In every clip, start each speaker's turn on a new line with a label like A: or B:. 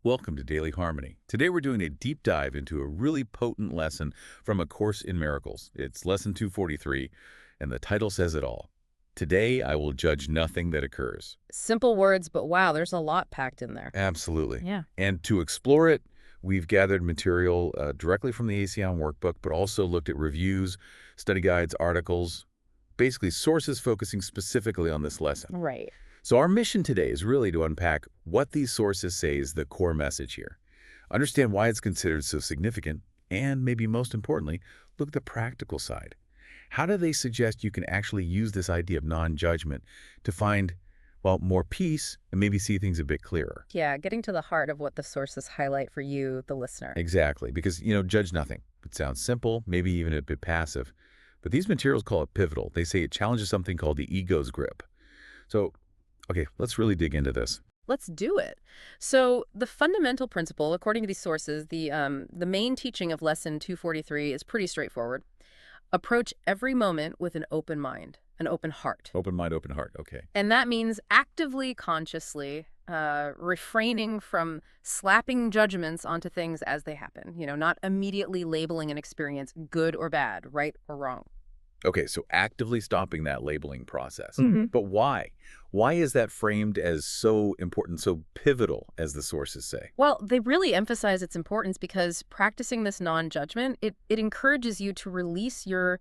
A: Welcome to Daily Harmony. Today we're doing a deep dive into a really potent lesson from A Course in Miracles. It's lesson 243, and the title says it all. Today I will judge nothing that occurs.
B: Simple words, but wow, there's a lot packed in there.
A: Absolutely.
B: Yeah.
A: And to explore it, we've gathered material directly from the ACIM Workbook, but also looked at reviews, study guides, articles, basically sources focusing specifically on this lesson.
B: Right.
A: So our mission today is really to unpack what these sources say is the core message here, understand why it's considered so significant, and maybe most importantly, look at the practical side. How do they suggest you can actually use this idea of non-judgment to find, well, more peace and maybe see things a bit clearer?
B: Yeah, getting to the heart of what the sources highlight for you, the listener.
A: Exactly, because, judge nothing. It sounds simple, maybe even a bit passive, but these materials call it pivotal. They say it challenges something called the ego's grip. So, okay, let's really dig into this.
B: Let's do it. So the fundamental principle, according to these sources, the main teaching of lesson 243 is pretty straightforward. Approach every moment with an open mind, an open heart.
A: Open mind, open heart, okay.
B: And that means actively, consciously refraining from slapping judgments onto things as they happen, not immediately labeling an experience good or bad, right or wrong.
A: Okay, so actively stopping that labeling process.
B: Mm-hmm.
A: But why? Why is that framed as so important, so pivotal, as the sources say?
B: Well, they really emphasize its importance because practicing this non-judgment, it encourages you to release your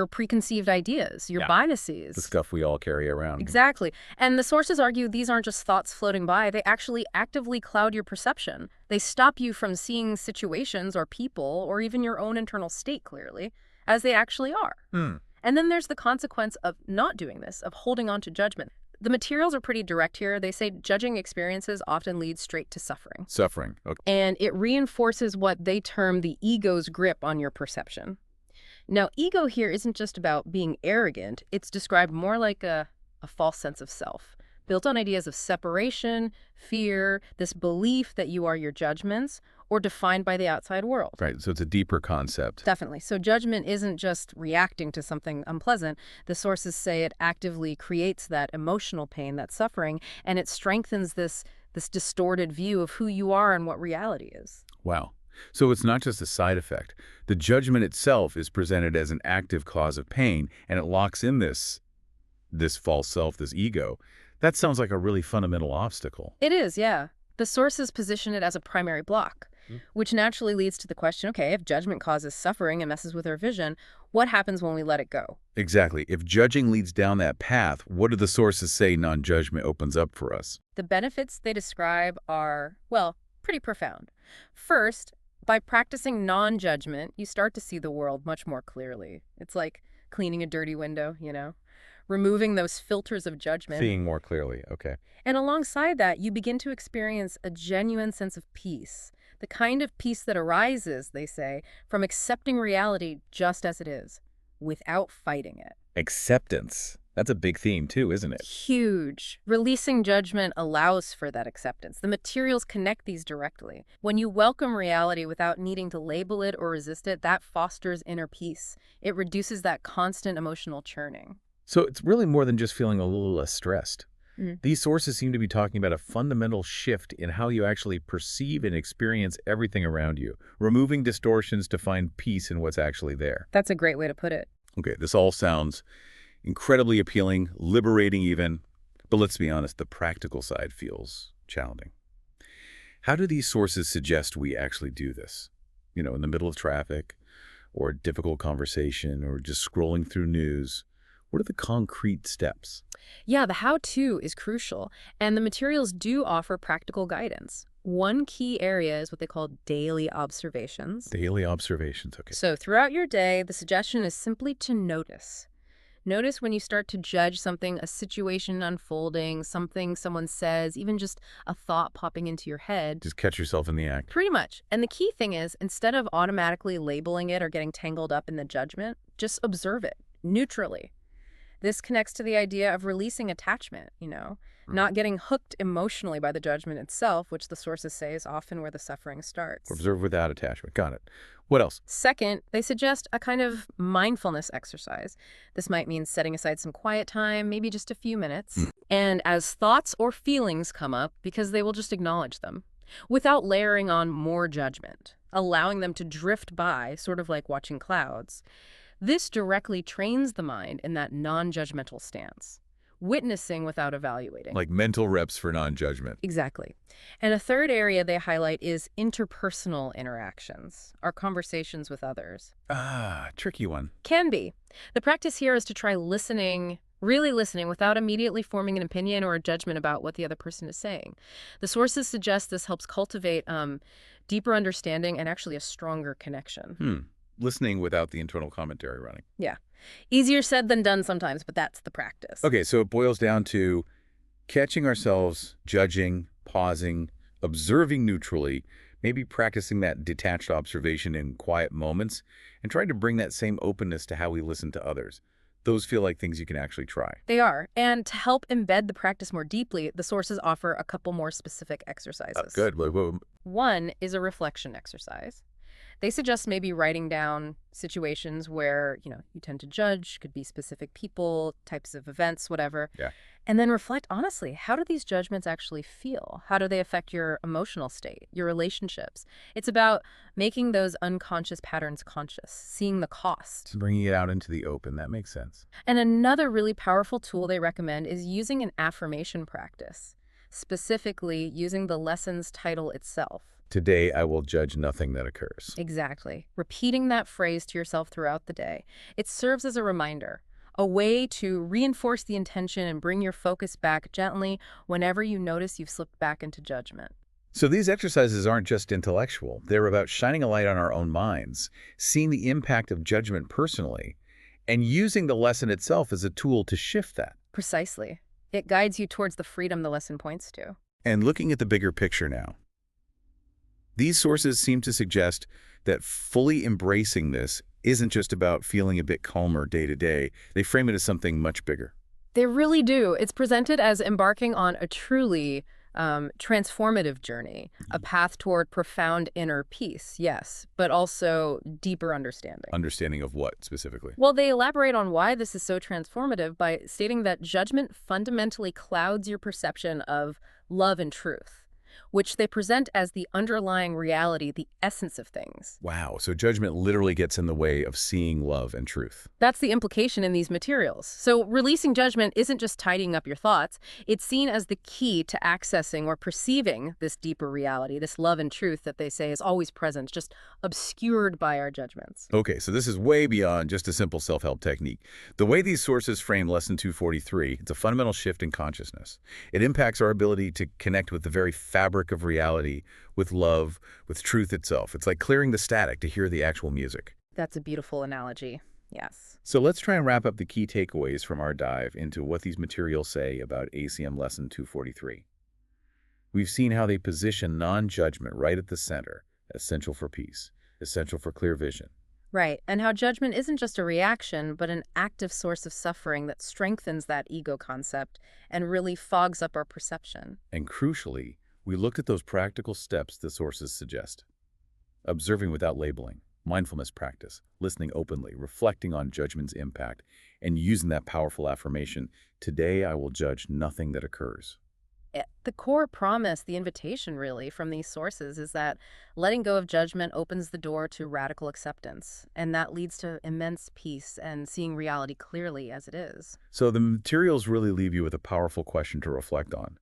B: preconceived ideas, your biases.
A: The stuff we all carry around.
B: Exactly. And the sources argue these aren't just thoughts floating by. They actually actively cloud your perception. They stop you from seeing situations or people or even your own internal state clearly, as they actually are. And then there's the consequence of not doing this, of holding on to judgment. The materials are pretty direct here. They say judging experiences often leads straight to suffering.
A: Suffering, okay.
B: And it reinforces what they term the ego's grip on your perception. Now, ego here isn't just about being arrogant. It's described more like a false sense of self, built on ideas of separation, fear, this belief that you are your judgments, or defined by the outside world.
A: Right, so it's a deeper concept.
B: Definitely. So judgment isn't just reacting to something unpleasant. The sources say it actively creates that emotional pain, that suffering, and it strengthens this distorted view of who you are and what reality is.
A: Wow. So it's not just a side effect. The judgment itself is presented as an active cause of pain, and it locks in this false self, this ego. That sounds like a really fundamental obstacle.
B: It is, yeah. The sources position it as a primary block, which naturally leads to the question, okay, if judgment causes suffering and messes with our vision, what happens when we let it go?
A: Exactly. If judging leads down that path, what do the sources say non-judgment opens up for us?
B: The benefits they describe are, well, pretty profound. First, by practicing non-judgment, you start to see the world much more clearly. It's like cleaning a dirty window, removing those filters of judgment.
A: Seeing more clearly, okay.
B: And alongside that, you begin to experience a genuine sense of peace, the kind of peace that arises, they say, from accepting reality just as it is, without fighting it.
A: Acceptance. That's a big theme too, isn't it?
B: Huge. Releasing judgment allows for that acceptance. The materials connect these directly. When you welcome reality without needing to label it or resist it, that fosters inner peace. It reduces that constant emotional churning.
A: So it's really more than just feeling a little less stressed. These sources seem to be talking about a fundamental shift in how you actually perceive and experience everything around you, removing distortions to find peace in what's actually there.
B: That's a great way to put it.
A: Okay, this all sounds incredibly appealing, liberating even, but let's be honest, the practical side feels challenging. How do these sources suggest we actually do this? In the middle of traffic, or a difficult conversation, or just scrolling through news? What are the concrete steps?
B: Yeah, the how-to is crucial, and the materials do offer practical guidance. One key area is what they call daily observations.
A: Daily observations, okay.
B: So throughout your day, the suggestion is simply to notice. Notice when you start to judge something, a situation unfolding, something someone says, even just a thought popping into your head.
A: Just catch yourself in the act.
B: Pretty much. And the key thing is, instead of automatically labeling it or getting tangled up in the judgment, just observe it neutrally. This connects to the idea of releasing attachment, not getting hooked emotionally by the judgment itself, which the sources say is often where the suffering starts.
A: Observe without attachment. Got it. What else?
B: Second, they suggest a kind of mindfulness exercise. This might mean setting aside some quiet time, maybe just a few minutes. And as thoughts or feelings come up, because they will just acknowledge them. without layering on more judgment, allowing them to drift by, sort of like watching clouds. This directly trains the mind in that non-judgmental stance, witnessing without evaluating.
A: Like mental reps for non-judgment.
B: Exactly. And a third area they highlight is interpersonal interactions, our conversations with others.
A: Ah, tricky one.
B: Can be. The practice here is to try listening, really listening, without immediately forming an opinion or a judgment about what the other person is saying. The sources suggest this helps cultivate deeper understanding and actually a stronger connection.
A: Listening without the internal commentary running.
B: Yeah. Easier said than done sometimes, but that's the practice.
A: Okay, so it boils down to catching ourselves, judging, pausing, observing neutrally, maybe practicing that detached observation in quiet moments, and trying to bring that same openness to how we listen to others. Those feel like things you can actually try.
B: They are. And to help embed the practice more deeply, the sources offer a couple more specific exercises.
A: Good.
B: One is a reflection exercise. They suggest maybe writing down situations where, you tend to judge, could be specific people, types of events, whatever.
A: Yeah.
B: And then reflect honestly, how do these judgments actually feel? How do they affect your emotional state, your relationships? It's about making those unconscious patterns conscious, seeing the cost.
A: Bringing it out into the open, that makes sense.
B: And another really powerful tool they recommend is using an affirmation practice, specifically using the lesson's title itself.
A: Today, I will judge nothing that occurs.
B: Exactly. Repeating that phrase to yourself throughout the day. It serves as a reminder, a way to reinforce the intention and bring your focus back gently whenever you notice you've slipped back into judgment.
A: So these exercises aren't just intellectual. They're about shining a light on our own minds, seeing the impact of judgment personally, and using the lesson itself as a tool to shift that.
B: Precisely. It guides you towards the freedom the lesson points to.
A: And looking at the bigger picture now, these sources seem to suggest that fully embracing this isn't just about feeling a bit calmer day to day. They frame it as something much bigger.
B: They really do. It's presented as embarking on a truly transformative journey, a path toward profound inner peace, yes, but also deeper understanding.
A: Understanding of what specifically?
B: Well, they elaborate on why this is so transformative by stating that judgment fundamentally clouds your perception of love and truth, which they present as the underlying reality, the essence of things.
A: Wow, so judgment literally gets in the way of seeing love and truth.
B: That's the implication in these materials. So releasing judgment isn't just tidying up your thoughts. It's seen as the key to accessing or perceiving this deeper reality, this love and truth that they say is always present, just obscured by our judgments.
A: Okay, so this is way beyond just a simple self-help technique. The way these sources frame Lesson 243, it's a fundamental shift in consciousness. It impacts our ability to connect with the very fabric of reality, with love, with truth itself. It's like clearing the static to hear the actual music.
B: That's a beautiful analogy. Yes.
A: So let's try and wrap up the key takeaways from our dive into what these materials say about ACIM Lesson 243. We've seen how they position non-judgment right at the center, essential for peace, essential for clear vision.
B: Right, and how judgment isn't just a reaction, but an active source of suffering that strengthens that ego concept and really fogs up our perception.
A: And crucially, we looked at those practical steps the sources suggest. Observing without labeling, mindfulness practice, listening openly, reflecting on judgment's impact, and using that powerful affirmation, today I will judge nothing that occurs.
B: The core promise, the invitation really from these sources is that letting go of judgment opens the door to radical acceptance, and that leads to immense peace and seeing reality clearly as it is.
A: So the materials really leave you with a powerful question to reflect on.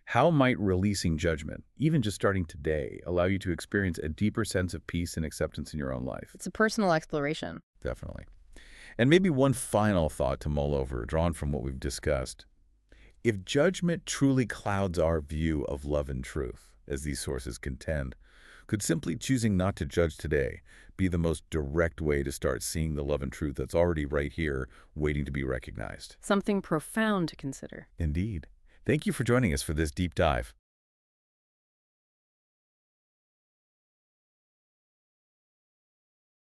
A: How might releasing judgment, even just starting today, allow you to experience a deeper sense of peace and acceptance in your own life?
B: It's a personal exploration.
A: Definitely. And maybe one final thought to mull over, drawn from what we've discussed. If judgment truly clouds our view of love and truth, as these sources contend, could simply choosing not to judge today be the most direct way to start seeing the love and truth that's already right here, waiting to be recognized?
B: Something profound to consider.
A: Indeed. Thank you for joining us for this deep dive.